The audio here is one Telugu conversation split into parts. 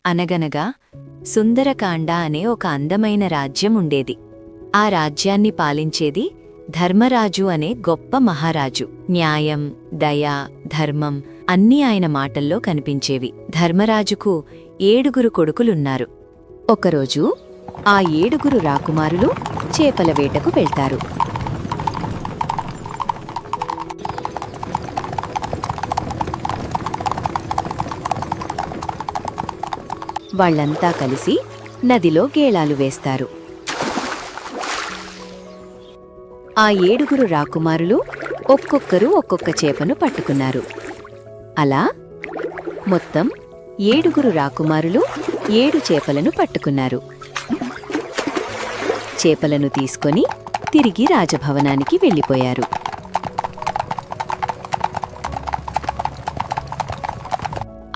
అనగనగా సుందరకాండ అనే ఒక అందమైన రాజ్యం ఉండేది. ఆ రాజ్యాన్ని పాలించేది ధర్మరాజు అనే గొప్ప మహారాజు. న్యాయం, దయ, ధర్మం అన్నీ ఆయన మాటల్లో కనిపించేవి. ధర్మరాజుకు 7 కొడుకులున్నారు. ఒకరోజు ఆ 7 రాకుమారులు చేపల వేటకు వెళ్తారు. వాళ్లంతా కలిసి నదిలో గేళాలు వేస్తారు. ఆ 7 రాకుమారులు ఒక్కొక్కరు ఒక్కొక్క చేపను పట్టుకున్నారు. అలా మొత్తం 7 రాకుమారులు 7 చేపలను పట్టుకున్నారు. చేపలను తీసుకొని తిరిగి రాజభవనానికి వెళ్ళిపోయారు.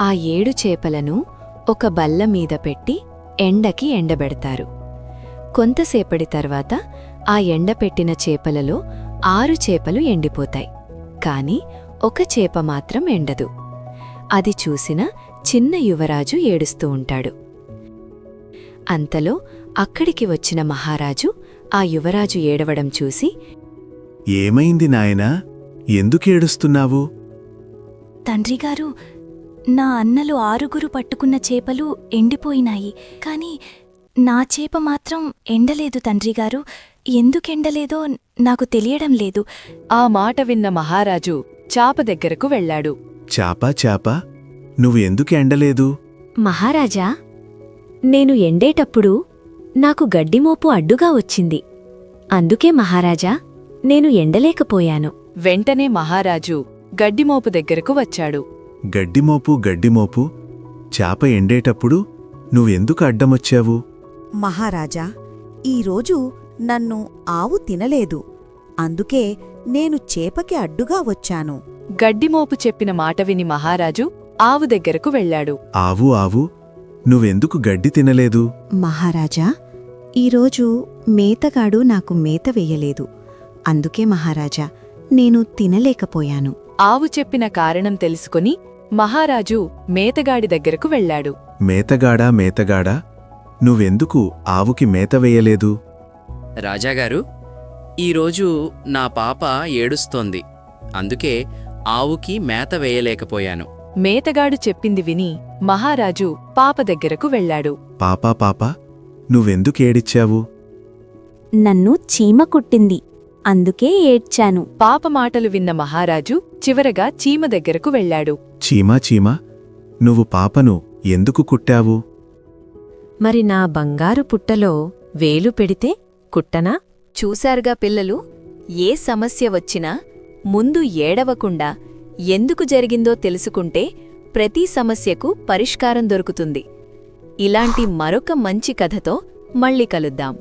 ఆ 7 చేపలను ఒక బల్ల మీద పెట్టి ఎండకి ఎండబెడతారు. కొంతసేపటి తర్వాత ఆ ఎండపెట్టిన చేపలలో 6 చేపలు ఎండిపోతాయి. కాని ఒక చేప మాత్రం ఎండదు. అది చూసిన చిన్న యువరాజు ఏడుస్తూ ఉంటాడు. అంతలో అక్కడికి వచ్చిన మహారాజు ఆ యువరాజు ఏడవడం చూసి, ఏమైంది నాయనా, ఎందుకేడుస్తున్నావు? తండ్రిగారు, నా అన్నలు 6 పట్టుకున్న చేపలు ఎండిపోయినాయి. కాని నా చేప మాత్రం ఎండలేదు తండ్రిగారు. ఎందుకెండలేదో నాకు తెలియడం లేదు. ఆ మాట విన్న మహారాజు చాప దగ్గరకు వెళ్లాడు. చాపా, నువ్వు ఎందుకు ఎండలేదు? మహారాజా, నేను ఎండేటప్పుడు నాకు గడ్డిమోపు అడ్డుగా వచ్చింది. అందుకే మహారాజా, నేను ఎండలేకపోయాను. వెంటనే మహారాజు గడ్డిమోపు దగ్గరకు వచ్చాడు. గడ్డిమోపు, చాప ఎండేటప్పుడు నువ్వెందుకు అడ్డమొచ్చావు? మహారాజా, ఈరోజు నన్ను ఆవు తినలేదు. అందుకే నేను చేపకి అడ్డుగా వచ్చాను. గడ్డిమోపు చెప్పిన మాట విని మహారాజు ఆవు దగ్గరకు వెళ్లాడు. ఆవు, నువ్వెందుకు గడ్డి తినలేదు? మహారాజా, ఈరోజు మేతగాడు నాకు మేత వెయ్యలేదు. అందుకే మహారాజా, నేను తినలేకపోయాను. ఆవు చెప్పిన కారణం తెలుసుకుని మహారాజు మేతగాడి దగ్గరకు వెళ్లాడు. మేతగాడా, నువ్వెందుకు ఆవుకి మేత వెయ్యలేదు? రాజాగారు, ఈరోజు నా పాప ఏడుస్తోంది. అందుకే ఆవుకి మేత వేయలేకపోయాను. మేతగాడు చెప్పింది విని మహారాజు పాప దగ్గరకు వెళ్లాడు. పాపా, నువ్వెందుకేడిచ్చావు? నన్ను చీమ కుట్టింది. అందుకే ఏడ్చాను. పాప మాటలు విన్న మహారాజు చివరగా చీమ దగ్గరకు వెళ్లాడు. చీమా, నువ్వు పాపను ఎందుకు కుట్టావు? మరి నా బంగారు పుట్టలో వేలు పెడితే కుట్టనా? చూశారుగా పిల్లలు, ఏ సమస్య వచ్చినా ముందు ఏడవకుండా ఎందుకు జరిగిందో తెలుసుకుంటే ప్రతి సమస్యకు పరిష్కారం దొరుకుతుంది. ఇలాంటి మరొక మంచి కథతో మళ్ళీ కలుద్దాం.